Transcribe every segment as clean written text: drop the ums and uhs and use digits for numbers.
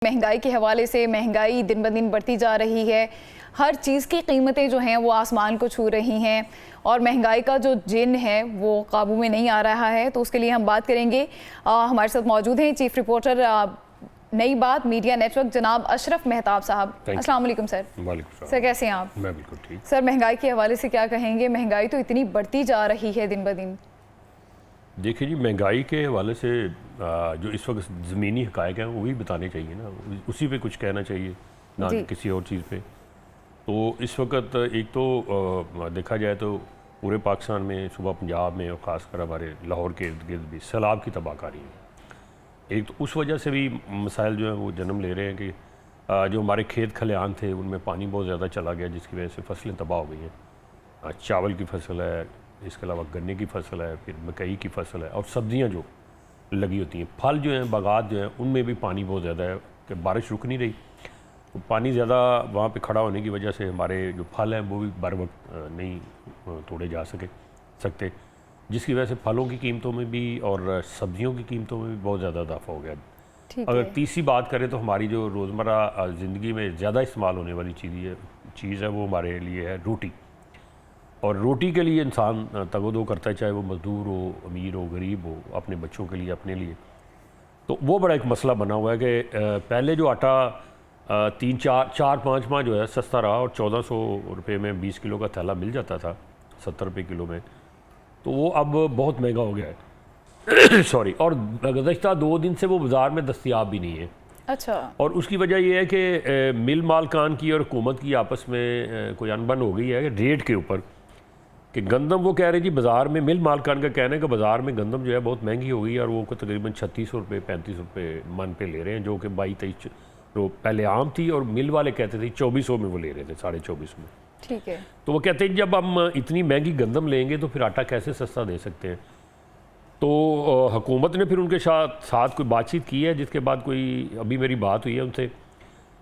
महंगाई के हवाले से महंगाई दिन ब दिन बढ़ती जा रही है। हर चीज़ की कीमतें जो हैं वो आसमान को छू रही हैं और महंगाई का जो जिन है वो काबू में नहीं आ रहा है। तो उसके लिए हम बात करेंगे। हमारे साथ मौजूद हैं चीफ रिपोर्टर नई बात मीडिया नेटवर्क जनाब अशरफ मेहताब साहब। अस्सलाम वालेकुम सर। वालेकुम सर, कैसे हैं आप? मैं बिल्कुल ठीक। सर, महंगाई के हवाले से क्या कहेंगे? महंगाई तो इतनी बढ़ती जा रही है दिन ब दिन। देखिए जी, महंगाई के हवाले से जो इस वक्त ज़मीनी हक़ाइक़ हैं वो भी बताने चाहिए ना, उसी पे कुछ कहना चाहिए ना कि किसी और चीज़ पे। तो इस वक्त एक तो देखा जाए तो पूरे पाकिस्तान में, सुबह पंजाब में और ख़ासकर हमारे लाहौर के इर्द गिर्द भी सैलाब की तबाहकारी है। एक तो उस वजह से भी मसाइल जो हैं वो जन्म ले रहे हैं कि जो हमारे खेत खलिहान थे उनमें पानी बहुत ज़्यादा चला गया, जिसकी वजह से फसलें तबाह हो गई हैं। चावल की फसल है, इसके अलावा गन्ने की फसल है, फिर मकई की फसल है और सब्जियां जो लगी होती हैं, फल जो हैं, बागात जो हैं, उनमें भी पानी बहुत ज़्यादा है कि बारिश रुक नहीं रही। तो पानी ज़्यादा वहाँ पे खड़ा होने की वजह से हमारे जो फल हैं वो भी बर वक्त नहीं तोड़े जा सकते, जिसकी वजह से फलों की कीमतों में भी और सब्जियों की कीमतों में भी बहुत ज़्यादा इजाफा हो गया। अगर तीसरी बात करें तो हमारी जो रोज़मर्रा ज़िंदगी में ज़्यादा इस्तेमाल होने वाली चीज़ है वो हमारे लिए है रोटी। और रोटी के लिए इंसान तगोदो करता है, चाहे वो मज़दूर हो, अमीर हो, गरीब हो, अपने बच्चों के लिए, अपने लिए। तो वो बड़ा एक मसला बना हुआ है कि पहले जो आटा 3-4-5 माह जो है सस्ता रहा और 1400 रुपये में 20 किलो का थैला मिल जाता था 70 रुपये किलो में, तो वो अब बहुत महंगा हो गया है सॉरी। और गुज़श्ता 2 दिन से वो बाज़ार में दस्तयाब भी नहीं है। अच्छा। और उसकी वजह यह है कि मिल मालकान की और हुकूमत की आपस में कोई अनबन हो गई है रेट के ऊपर कि गंदम वो कह रहे जी बाज़ार में, मिल मालकान का कहना है कि बाज़ार में गंदम जो है बहुत महंगी हो गई और वो को तकरीबन 3600 रुपये 35 रुपये मन पे ले रहे हैं, जो कि 22-23 पहले आम थी और मिल वाले कहते थे 2400 में वो ले रहे थे, 2450 में। ठीक है। तो वो कहते हैं जब हम इतनी महंगी गंदम लेंगे तो फिर आटा कैसे सस्ता दे सकते हैं। तो हुकूमत ने फिर उनके साथ कोई बातचीत की है, जिसके बाद कोई अभी मेरी बात हुई है उनसे,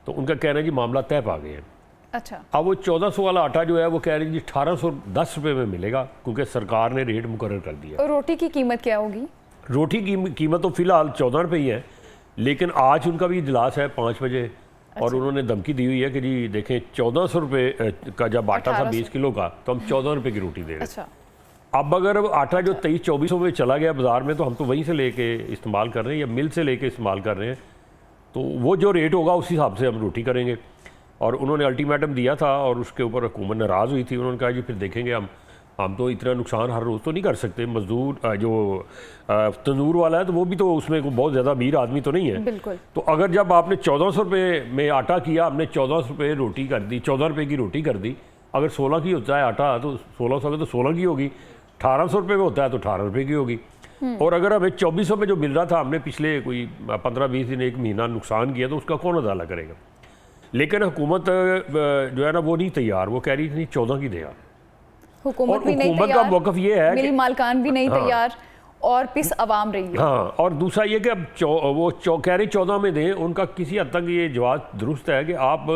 तो उनका कहना है जी मामला तय पा गए हैं। अच्छा। अब वो 1400 वाला आटा जो है वो कह रही जी 1810 रुपये में मिलेगा, क्योंकि सरकार ने रेट मुकर्रर कर दिया। और रोटी की कीमत क्या होगी? रोटी की कीमत तो फ़िलहाल 14 रुपये ही है, लेकिन आज उनका भी इजलास है 5 बजे। अच्छा। और उन्होंने धमकी दी हुई है कि जी देखें 1400 रुपये का जब आटा था 20 किलो का, तो हम 14 रुपये की रोटी दे रहे हैं। अच्छा। अब अगर आटा जो 23-2400 में चला गया बाज़ार में, तो हम तो वहीं से लेके इस्तेमाल कर रहे हैं या मिल से लेके इस्तेमाल कर रहे हैं, तो वो जो रेट होगा उस हिसाब से हम रोटी करेंगे। और उन्होंने अल्टीमेटम दिया था और उसके ऊपर हुकूमत नाराज़ हुई थी। उन्होंने कहा जी फिर देखेंगे, हम तो इतना नुकसान हर रोज़ तो नहीं कर सकते। मज़दूर जो तंदूर वाला है तो वो भी तो उसमें बहुत ज़्यादा अमीर आदमी तो नहीं है। बिल्कुल। तो अगर जब आपने 1400 रुपये में आटा किया, हमने 1400 रुपये रोटी कर दी, 14 रुपये की रोटी कर दी। अगर 16 की होता है आटा तो 1600 में तो 16 की होगी, 1800 रुपये में होता है तो 18 रुपये की होगी। और अगर हमें 2400 में जो मिल रहा था, हमने पिछले कोई 15-20 दिन, 1 महीना नुकसान किया, तो उसका कौन अदाला करेगा। लेकिन हुकूमत जो है ना वो नहीं तैयार, वो कह रही थी 14 की दें। हुकूमत का मौक़िफ़ ये है मिल मालकान भी नहीं तैयार और पिस अवाम रही है। हाँ, और दूसरा ये कि अब वो कह रही 14 में दें। उनका किसी हद तक ये जवाब दुरुस्त है कि आप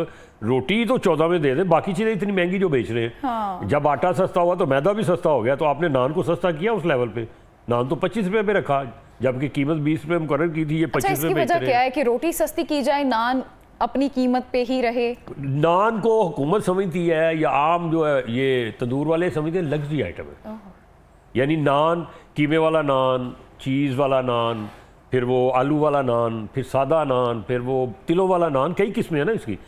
रोटी तो 14 में दे दें, बाकी चीज़ें इतनी महंगी जो बेच रहे हैं। हाँ। जब आटा सस्ता हुआ तो मैदा भी सस्ता हो गया, तो आपने नान को सस्ता किया उस लेवल पे। नान तो 25 रुपये पे रखा, जबकि कीमत 20 रुपये मुकर्रर की थी, ये 25 रुपये बेच रहे हैं। क्या है कि रोटी सस्ती की जाए, नान अपनी कीमत पे ही रहे। नान को हुकूमत समझती है या आम जो है ये तंदूर वाले समझते हैं लग्जरी आइटम है। यानी नान, कीमे वाला नान, चीज़ वाला नान, फिर वो आलू वाला नान, फिर सादा नान, फिर वो तिलों वाला नान, कई किस्में हैं ना इसकी।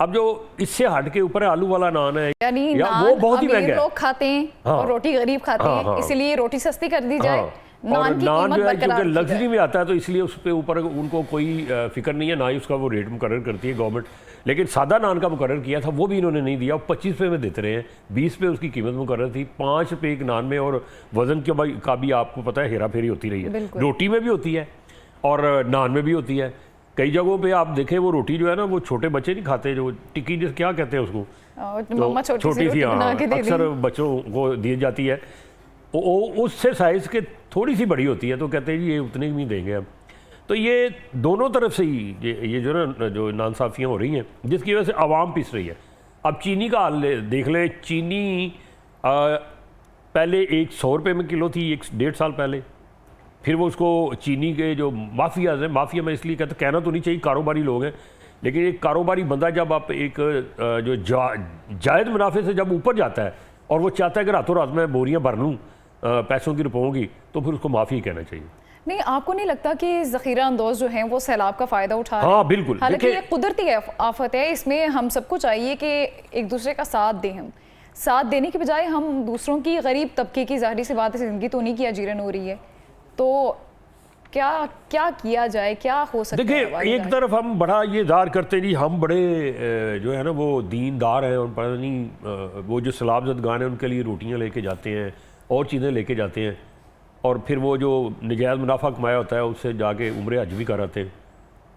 अब जो इससे हट के ऊपर आलू वाला नान है, यानी नान वो बहुत ही महंगा है। लोग खाते हैं। हाँ। और रोटी गरीब खाते हैं। इसलिए रोटी सस्ती कर दी जाए। हाँ। और नान जो है क्योंकि लग्जरी में आता है तो इसलिए उस पे ऊपर उनको कोई फिक्र नहीं है, ना ही उसका वो रेट मुकर्रर करती है गवर्नमेंट। लेकिन सादा नान का मुकर्रर किया था वो भी इन्होंने नहीं दिया, 25 रुपये में देते रहे हैं। 20 रुपये उसकी कीमत मुकर्रर थी, 5 रुपये एक नान में। और वज़न का भी आपको पता है हेरा फेरी होती रही है, रोटी में भी होती है और नान में भी होती है। कई जगहों पे आप देखें वो रोटी जो है ना वो छोटे बच्चे नहीं खाते, जो टिक्की जिस क्या कहते हैं उसको, तो छोटी सी, हाँ, अक्सर बच्चों को दी जाती है। उससे साइज़ के थोड़ी सी बड़ी होती है, तो कहते हैं जी ये उतने में देंगे हम। तो ये दोनों तरफ से ही ये जो ना जो नाइंसाफ़ियाँ हो रही हैं, जिसकी वजह से आवाम पिस रही है। अब चीनी का हाल देख ले, चीनी पहले 100 रुपये में किलो थी 1-1.5 साल पहले, फिर वो उसको चीनी के जो माफियाज हैं, माफिया मैं इसलिए कहता, कहना तो नहीं चाहिए, कारोबारी लोग हैं, लेकिन एक कारोबारी बंदा जब आप एक जो जायद मुनाफे से जब ऊपर जाता है और वो चाहता है कि रातों रात मैं बोरियां भर लूँ पैसों की, रुपयों की, तो फिर उसको माफ़ी कहना चाहिए। नहीं, आपको नहीं लगता कि ज़ख़ीरा अंदोज जो हैं वो सैलाब का फ़ायदा उठा रहे हैं? हाँ बिल्कुल। हालांकि ये कुदरती आफत है, इसमें हम सबको चाहिए कि एक दूसरे का साथ दें। हम साथ देने के बजाय हम दूसरों की, गरीब तबके की, ज़ाहिर सी बात है ज़िंदगी तो उन्हीं की अजीरन हो रही है, तो क्या क्या किया जाए, क्या हो सकता है? देखिए, एक तरफ हम बड़ा ये दार करते हैं जी, हम बड़े जो है ना वो दीनदार हैं, और पता नहीं वो जो सलाब ज़दगान है उनके लिए रोटियां लेके जाते हैं और चीज़ें लेके जाते हैं, और फिर वो जो नजायज़ मुनाफा कमाया होता है उससे जाके उम्र हज भी कर आते हैं।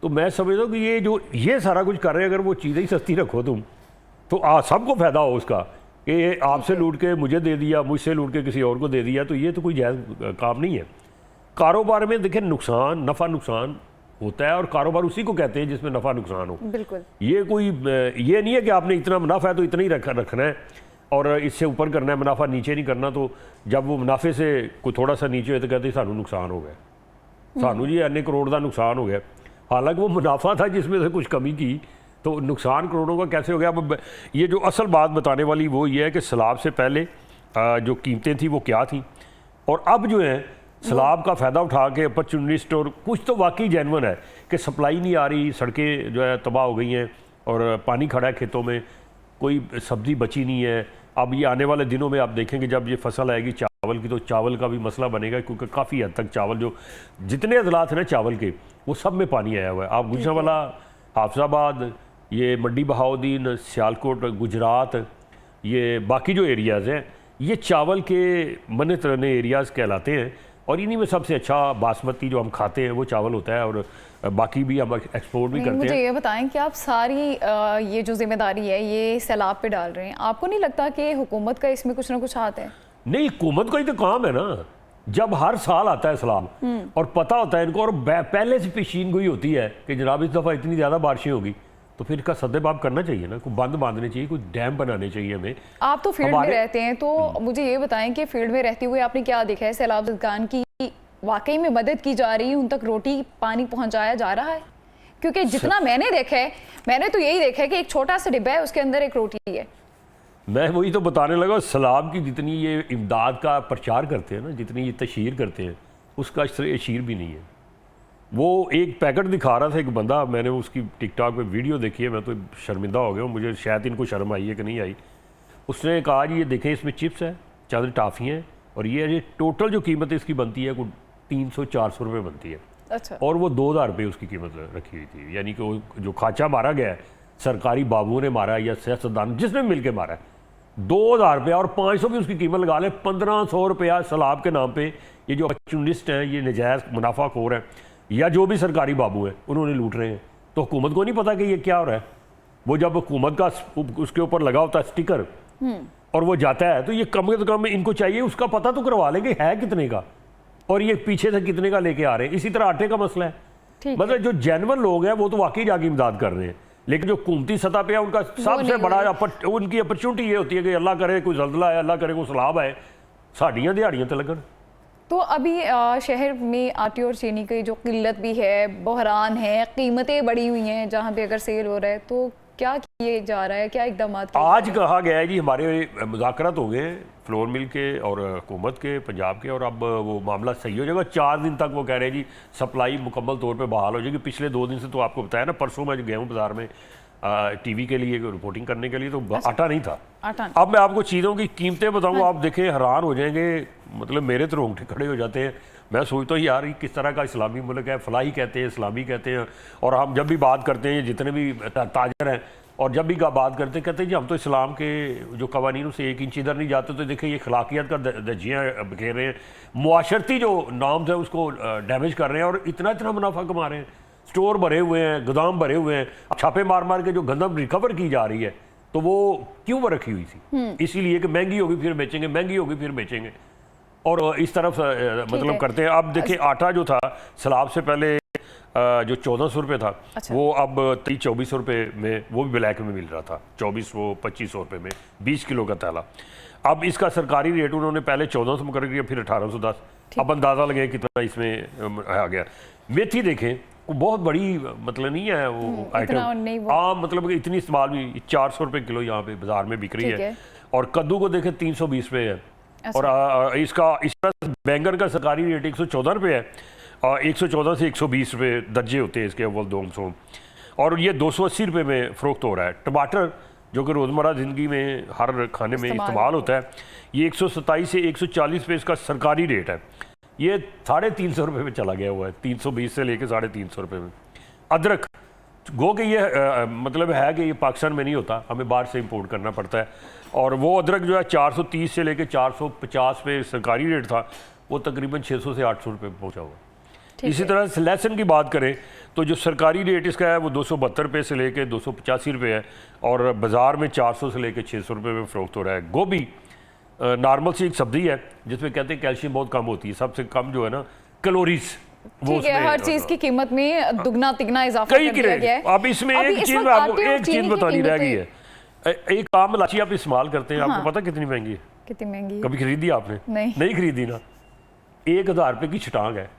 तो मैं समझता हूँ कि ये सारा कुछ कर रहे हैं, अगर वो चीज़ें ही सस्ती रखो तुम, तो सबको फ़ायदा हो उसका, कि आपसे लूट के मुझे दे दिया, मुझसे लूट के किसी और को दे दिया, तो ये तो कोई जायज़ काम नहीं है। कारोबार में देखिए नुकसान, नफ़ा नुकसान होता है, और कारोबार उसी को कहते हैं जिसमें नफ़ा नुकसान हो। बिल्कुल, ये कोई ये नहीं है कि आपने इतना मुनाफा है तो इतना ही रखना है और इससे ऊपर करना है, मुनाफा नीचे नहीं करना। तो जब वो मुनाफे से कोई थोड़ा सा नीचे हो तो कहते सानू नुकसान हो गया, सानू जी अन्य करोड़ का नुकसान हो गया, हालांकि वो मुनाफा था जिसमें से कुछ कमी की, तो नुकसान करोड़ों का कैसे हो गया। अब ये जो असल बात बताने वाली वो ये है कि सैलाब से पहले जो कीमतें थी वो क्या थी, और अब जो है सैलाब का फ़ायदा उठा के अपॉर्चुनिस्ट, और कुछ तो वाकई जेन्युइन है कि सप्लाई नहीं आ रही, सड़कें जो है तबाह हो गई हैं और पानी खड़ा है खेतों में, कोई सब्ज़ी बची नहीं है। अब ये आने वाले दिनों में आप देखेंगे जब ये फसल आएगी चावल की, तो चावल का भी मसला बनेगा, क्योंकि काफ़ी हद तक चावल जो जितने अदलात हैं ना चावल के, वो सब में पानी आया हुआ है। आप गुजरांवाला, हाफिजाबाद, ये मंडी बहाउद्दीन, सियालकोट, गुजरात, ये बाकी जो एरियाज़ हैं, ये चावल के बने तरने एरियाज़ कहलाते हैं, और इन्हीं में सबसे अच्छा बासमती जो हम खाते हैं वो चावल होता है, और बाकी भी हम एक्सपोर्ट भी करते हैं। मुझे ये बताएं कि आप सारी ये जो जिम्मेदारी है ये सैलाब पे डाल रहे हैं, आपको नहीं लगता कि हुकूमत का इसमें कुछ ना कुछ हाथ है? नहीं, हुकूमत का ही तो काम है ना, जब हर साल आता है सैलाब और पता होता है इनको, और पहले से पेशीन गोई होती है कि जनाब इस दफ़ा इतनी ज़्यादा बारिशें होगी, तो फिर इसका सद्देबाब करना चाहिए ना, कोई बंद बांधने चाहिए, कोई डैम बनाने चाहिए हमें। आप तो फील्ड में रहते हैं, तो मुझे ये बताएं कि फील्ड में रहते हुए आपने क्या देखा है, सैलाब ज़दगान की वाकई में मदद की जा रही है, उन तक रोटी पानी पहुंचाया जा रहा है? क्योंकि जितना मैंने देखा है, मैंने तो यही देखा है कि एक छोटा सा डिब्बा है, उसके अंदर एक रोटी है। मैं वही तो बताने लगा, सैलाब की जितनी ये इमदाद का प्रचार करते हैं ना, जितनी ये तशहीर करते हैं, उसका तशहीर भी नहीं है। वो एक पैकेट दिखा रहा था एक बंदा, मैंने उसकी टिकटॉक पे वीडियो देखी है, मैं तो शर्मिंदा हो गया हूँ, मुझे शायद इनको शर्म आई है कि नहीं आई। उसने कहा जी ये देखें, इसमें चिप्स है, चंद टाफ़ियाँ हैं, और ये टोटल जो कीमत इसकी बनती है, 300-400 रुपये बनती है। अच्छा। और वो 2000 रुपये उसकी कीमत रखी हुई थी, यानी कि वो जो खाचा मारा गया है, सरकारी बाबुओं ने मारा या सियासतदान जिसने मिल के मारा है, 2000 रुपया, और 500 भी उसकी कीमत लगा ले, 1500 रुपया सैलाब के नाम पे ये जो अपॉर्चुनिस्ट हैं, ये नजायज़ मुनाफाखोर हैं, या जो भी सरकारी बाबू हैं, उन्होंने लूट रहे हैं। तो हुकूमत को नहीं पता कि ये क्या हो रहा है। वो जब हुकूमत का उसके ऊपर लगा होता है स्टिकर और वो जाता है, तो ये कम से कम इनको चाहिए उसका पता तो करवा लेंगे है कितने का, और ये पीछे से कितने का लेके आ रहे हैं। इसी तरह आटे का मसला है, मतलब जो जेन्युइन लोग हैं वो तो वाकई जाके इमदाद कर रहे हैं, लेकिन जो हुकूमती सतह पे है उनका सबसे बड़ा उनकी अपॉर्चुनिटी ये होती है कि अल्लाह करे कोई जल्जला है, अल्लाह करे कोई सैलाब है, साड़ियाँ दिहाड़ियाँ तो लगन। तो अभी शहर में आटे और चीनी की जो किल्लत भी है, बहरान है, कीमतें बढ़ी हुई हैं, जहाँ पे अगर सेल हो रहा है, तो क्या किए जा रहा है, क्या इकदाम? आज कहा गया है जी, हमारे मुज़ाकरात हो गए फ्लोर मिल के और हुकूमत के पंजाब के, और अब वो मामला सही हो जाएगा। 4 दिन तक वो कह रहे हैं जी सप्लाई मुकम्मल तौर पे बहाल हो जाएगी। पिछले 2 दिन से तो आपको बताया ना, परसों मैं गया हूँ बाज़ार में टीवी के लिए रिपोर्टिंग करने के लिए, तो आटा नहीं था। अब मैं आपको चीज़ों की कीमतें बताऊँ, आप देखें हैरान हो जाएंगे, मतलब मेरे तो रोंगटे खड़े हो जाते हैं। मैं सोचता हूँ यार ये किस तरह का इस्लामी मुल्क है, फलाही कहते हैं, इस्लामी कहते हैं, और हम जब भी बात करते हैं जितने भी ताजर हैं, और जब भी बात करते कहते हैं जी हम तो इस्लाम के जो कवानीनों से 1 इंच इधर नहीं जाते। तो देखिए ये खिलाकियत का दजियाँ बिखेर रहे हैं, मुआशरती जो नॉर्म्स है उसको डैमेज कर रहे हैं, और इतना इतना मुनाफा कमा रहे हैं। स्टोर भरे हुए हैं, गोदाम भरे हुए हैं, छापे मार मार के जो गंदम रिकवर की जा रही है, तो वो क्यों रखी हुई थी? इसीलिए कि महंगी होगी फिर बेचेंगे, महंगी होगी फिर बेचेंगे, और इस तरफ मतलब करते हैं। अब देखिए आटा जो था सैलाब से पहले जो 1400 रुपये था, अच्छा। वो अब 23-2400 रुपये में, वो भी ब्लैक में मिल रहा था, 2400-2500 रुपये में 20 किलो का थैला। अब इसका सरकारी रेट उन्होंने पहले 1400 मुकर्रर किया, फिर 1810, अब अंदाज़ा लगे कितना इसमें आ गया। मेथी देखें, वो बहुत बड़ी मतलब नहीं है वो आइटम, मतलब कि इतनी इस्तेमाल भी 400 रुपये किलो यहाँ पे बाजार में बिक रही है। और कद्दू को देखें 320 रुपये है। और इसका बैंगन का सरकारी रेट 114 रुपये है, और 114 से 120 रुपये दर्जे होते हैं इसके अव्वल 200, और ये 280 रुपये में फ़रोख्त हो रहा है। टमाटर जो कि रोज़मर्रा ज़िंदगी में हर खाने में इस्तेमाल होता है, ये 127 से 140 रुपये इसका सरकारी रेट है। ये 350 रुपये में चला गया हुआ है, 320 से लेके 350 रुपये में। अदरक गो कि ये मतलब है कि ये पाकिस्तान में नहीं होता, हमें बाहर से इंपोर्ट करना पड़ता है। और वो अदरक जो है 430 से लेके 450 पे सरकारी रेट था, वो तकरीबन 600 से 800 रुपये पहुँचा हुआ। इसी तरह से लहसुन की बात करें तो जो सरकारी रेट इसका है वो 272 रुपये से लेके 285 रुपये है, और बाज़ार में 400 से लेके 600 रुपये में फ़रोख्त हो रहा है। गोभी नॉर्मल सी एक सब्ज़ी है जिसमें कहते हैं कैल्शियम बहुत कम होती है, सबसे कम जो है ना कैलोरीज, वो हर चीज़ की कीमत में दुगना तिगना इजाफा कर दिया गया है। अब इसमें एक चीज़ बतानी रह गई है। एक आम इलायची आप इस्तेमाल करते हैं, आपको पता कितनी महंगी है? कितनी महंगी? कभी खरीदी आपने? नहीं खरीदी ना। 1000 रुपये की छटांग है।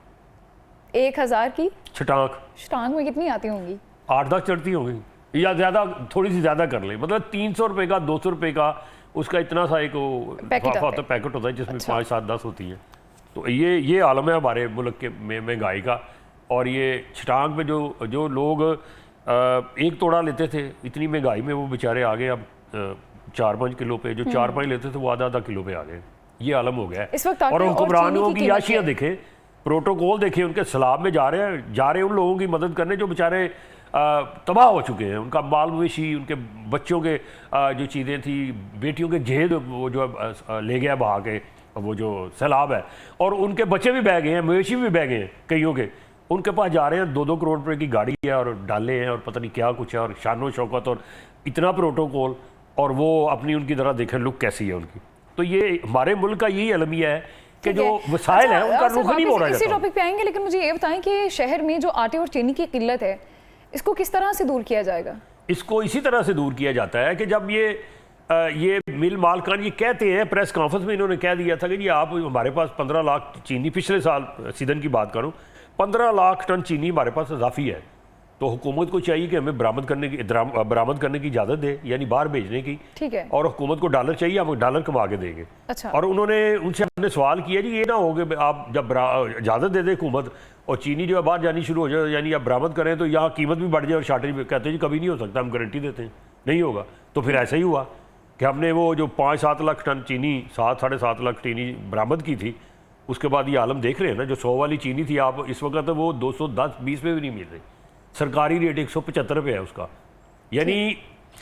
1000 की छटांग में कितनी आती होंगी? 8-10 चढ़ती होंगी, या ज़्यादा, थोड़ी सी ज़्यादा कर ले, मतलब 300 रुपये का 200 रुपये का उसका इतना सा एक पैकेट होता है जिसमें 5, 7, 10 होती है। तो ये आलम है हमारे मुल्क के महंगाई का। और ये छटांग पे जो लोग 1 तोड़ा लेते थे, इतनी महंगाई में वो बेचारे आ गए अब 4-5 किलो पे, जो 4-5 लेते थे वो आधा किलो पे आ गए। ये आलम हो गया है। और हुक्मरानों की याशियाँ देखें, प्रोटोकॉल देखें, उनके सलाब में जा रहे उन लोगों की मदद करने जो बेचारे तबाह हो चुके हैं। उनका माल मवेशी, उनके बच्चों के जो चीज़ें थी, बेटियों के जहेज वो जो ले गया बहा के, वो जो सैलाब है, और उनके बच्चे भी बह गए हैं, मवेशी भी बह गए हैं कईयों के। उनके पास जा रहे हैं, 2-2 करोड़ रुपए की गाड़ी है और डाले हैं और पता नहीं क्या कुछ है, और शानो शौकत और इतना प्रोटोकॉल, और वो अपनी उनकी तरह देखें लुक कैसी है उनकी। तो ये हमारे मुल्क का यही अलमिया है कि जो वसाइल है उनका रुख नहीं हो रहा है। इसी टॉपिक पे आएंगे, लेकिन मुझे ये बताएं कि शहर में जो आटे और चीनी की किल्लत है, इसको किस तरह से दूर किया जाएगा? इसको इसी तरह से दूर किया जाता है कि जब ये मिल मालकान ये कहते हैं, प्रेस कॉन्फ्रेंस में इन्होंने कह दिया था कि जी आप हमारे पास 15 लाख चीनी, पिछले साल सीजन की बात करूं, 15 लाख टन चीनी हमारे पास इजाफी है, तो हुकूमत को चाहिए कि हमें बरामद करने की इजाज़त दे, यानी बाहर भेजने की। ठीक है। और हुकूमत को डॉलर चाहिए, हम डॉलर कमा के देंगे। अच्छा। और उनसे हमने सवाल किया जी ये ना हो कि आप जब इजाज़त दे दे हुकूमत और चीनी जो है बाहर जानी शुरू हो जाए, यानी आप बरामद करें तो यहाँ कीमत भी बढ़ जाए और शार्टेज भी, कहते हैं जी कभी नहीं हो सकता, हम गारंटी देते हैं नहीं होगा। तो फिर ऐसा ही हुआ कि हमने वो जो 5-7 लाख टन चीनी, 7-7.5 लाख चीनी बरामद की थी, उसके बाद ये आलम देख रहे हैं ना, जो 100 वाली चीनी थी आप इस वक्त वो 210-20 में भी नहीं मिल रही। सरकारी रेट 175 रुपये है उसका, यानी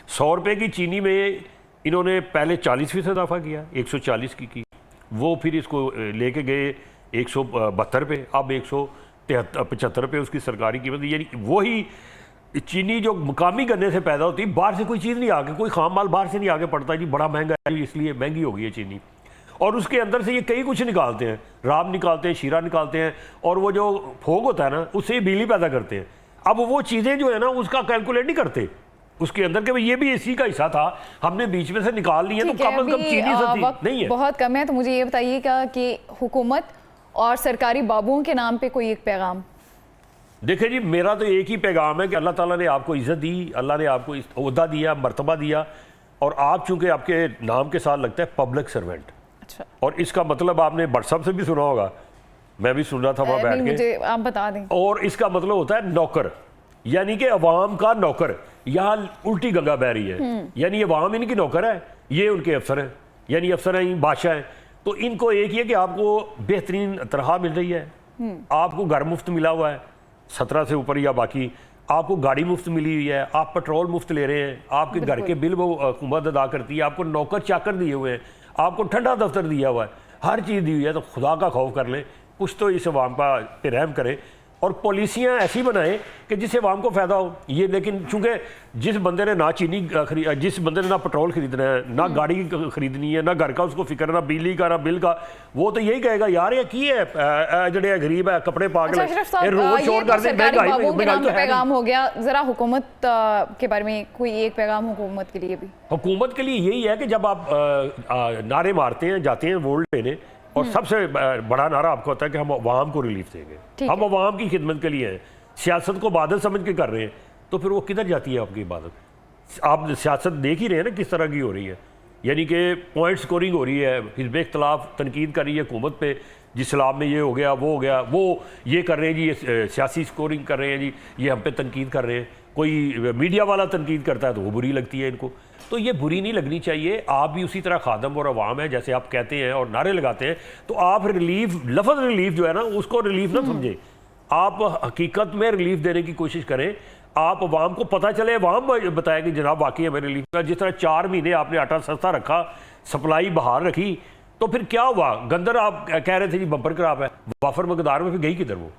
100 रुपये की चीनी में इन्होंने पहले 40% इजाफा किया, 140 की वो फिर इसको लेके गए 172 रुपये, अब 175 रुपये उसकी सरकारी कीमत। यानी वही चीनी जो मुकामी गन्ने से पैदा होती है, बाहर से कोई चीज़ नहीं आके, कोई खाम माल बाहर से नहीं आके पड़ता जी, बड़ा महंगा है इसलिए महंगी हो गई है चीनी। और उसके अंदर से ये कई कुछ निकालते हैं, राब निकालते हैं, शीरा निकालते हैं, और वो जो फोग होता है ना उससे बिजली पैदा करते हैं। अब वो चीज़ें जो है ना उसका कैलकुलेट नहीं करते उसके अंदर के ये भी इसी का हिस्सा था, हमने बीच में से निकाल लिया, तो कम से कम चीनी से नहीं है। बहुत कम है, तो मुझे ये बताइएगा कि हुकूमत और सरकारी बाबुओं के नाम पे कोई एक पैगाम। देखिए जी, मेरा तो एक ही पैगाम है कि अल्लाह ताला ने आपको इज़्ज़त दी, अल्लाह ने आपको ओहदा दिया, मर्तबा दिया, और आप चूंकि आपके नाम के साथ लगता है पब्लिक सर्वेंट। अच्छा। और इसका मतलब आपने व्हाट्सएप से भी सुना होगा, मैं भी सुन रहा था वहाँ बैठ के, मुझे आप बता दें। और इसका मतलब होता है नौकर, यानी कि अवाम का नौकर। यहाँ उल्टी गंगा बह रही है, यानी ये अवाम इनकी नौकर है, ये उनके अफसर हैं, यानी अफसर हैं, बादशाह हैं। तो इनको एक ही है कि आपको बेहतरीन तनख्वाह मिल रही है, आपको घर मुफ्त मिला हुआ है 17 से ऊपर, या बाकी आपको गाड़ी मुफ्त मिली हुई है, आप पेट्रोल मुफ्त ले रहे हैं, आपके घर के बिल वो हुकूमत अदा करती है, आपको नौकर चाकर दिए हुए हैं, आपको ठंडा दफ्तर दिया हुआ है, हर चीज़ दी हुई है। तो खुदा का खौफ कर लें, कुछ तो इस अवाम पे रहम करें, और पॉलिसियाँ ऐसी बनाएं कि जिससे अवाम को फ़ायदा हो। ये लेकिन चूँकि जिस बंदे ने ना चीनी जिस बंदे ने ना पेट्रोल खरीदना है, ना गाड़ी खरीदनी है, ना घर का उसको फिक्र, ना बिजली का, ना बिल का, वो तो यही कहेगा यार ये की है जड़े गरीब है कपड़े पागल रोड शोर कर दे, पैगाम हो गया। जरा हुकूमत के बारे में कोई एक पैगाम हुकूमत के लिए भी। हुकूमत के लिए यही है कि जब आप नारे मारते हैं, जाते हैं वोट लेने, और सबसे बड़ा नारा आपको होता है कि हम अवाम को रिलीफ देंगे, हम अवाम की खिदमत के लिए हैं। सियासत को बादल समझ के कर रहे हैं तो फिर वो किधर जाती है आपकी इबादत? आप सियासत देख ही रहे हैं ना किस तरह की हो रही है, यानी कि पॉइंट स्कोरिंग हो रही है, हिज़्ब इख्तिलाफ तनकीद कर रही है हुकूमत पे, जिस इस्लाम में ये हो गया, वो ये कर रहे हैं जी, ये सियासी स्कोरिंग कर रहे हैं जी, ये हम पे तनकीद कर रहे हैं। कोई मीडिया वाला तनकीद करता है तो वो बुरी लगती है इनको, तो ये बुरी नहीं लगनी चाहिए। आप भी उसी तरह खादम और अवाम है, जैसे आप कहते हैं और नारे लगाते हैं, तो आप रिलीफ, लफ्ज़ रिलीफ जो है ना उसको रिलीफ ना समझे, आप हकीकत में रिलीफ देने की कोशिश करें। आप अवाम को पता चले, अवाम बताए कि जनाब वाकई हमें रिलीफ का। जिस तरह 4 महीने आपने आटा सस्ता रखा, सप्लाई बहाल रखी, तो फिर क्या हुआ? गंदर आप कह रहे थे जी बम्पर क्रॉप है, वाफर मकदार में फिर गई किधर वो?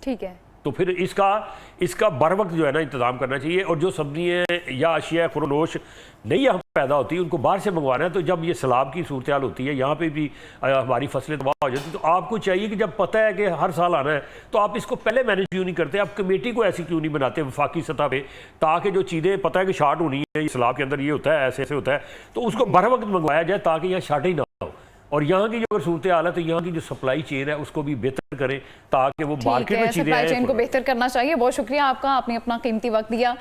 ठीक है, तो फिर इसका बर वक्त जो है ना इंतजाम करना चाहिए। और जो सब्जियाँ या अशिया खुरनोश नहीं यहाँ पैदा होती, उनको बाहर से मंगवाना है। तो जब ये सैलाब की सूरत हाल होती है, यहाँ पे भी हमारी फसलें तबाह हो जाती, तो आपको चाहिए कि जब पता है कि हर साल आना है, तो आप इसको पहले मैनेज क्यों नहीं करते? आप कमेटी को ऐसी क्यों नहीं बनाते वफाकी सतह पे, ताकि जो चीज़ें पता है कि शार्ट होनी है, सैलाब के अंदर ये होता है, ऐसे ऐसे होता है, तो उसको बर वक्त मंगवाया जाए ताकि यहाँ शार्ट ही ना हो। और यहाँ की जो अगर सूरत हाल है तो यहाँ की जो सप्लाई चेन है उसको भी बेहतर करें ताकि वो मार्केट में चीज़ें सप्लाई चेन को बेहतर करना चाहिए। बहुत शुक्रिया आपका, आपने अपना कीमती वक्त दिया।